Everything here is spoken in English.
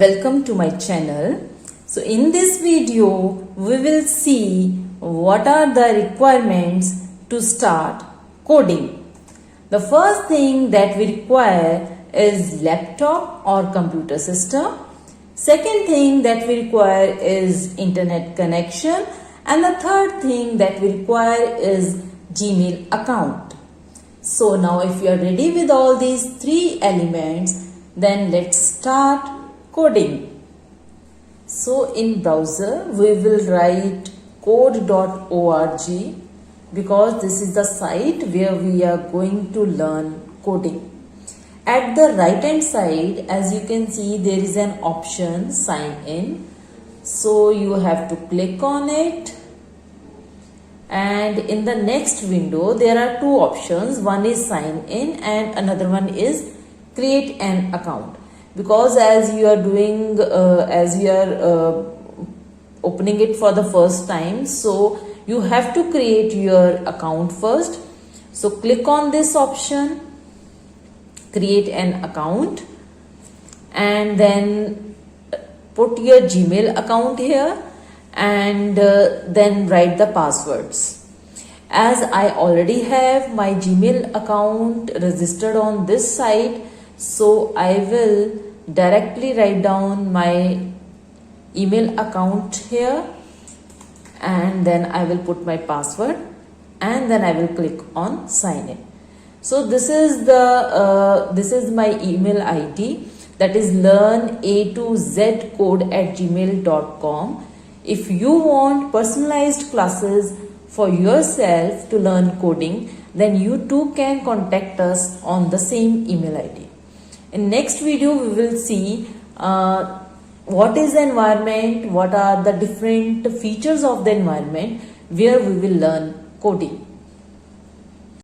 Welcome to my channel. So in this video we will see what are the requirements to start coding. The first thing that we require is laptop or computer system. Second thing that we require is internet connection, and the third thing that we require is Gmail account. So now if you are ready with all these three elements, then let's start coding. So in browser we will write code.org because this is the site where we are going to learn coding. At the right hand side, as you can see, there is an option sign in. So you have to click on it, and in the next window there are two options. One is sign in and another one is create an account. Because as you are doing opening it for the first time, so you have to create your account first. So click on this option, create an account, and then put your Gmail account here, and then write the passwords. As I already have my Gmail account registered on this site, so I will directly write down my email account here, and then I will put my password, and then I will click on sign in. So this is my email ID, that is learna2zcode@gmail.com. If you want personalized classes for yourself to learn coding, then you too can contact us on the same email ID. In next video we will see what is the environment, what are the different features of the environment where we will learn coding.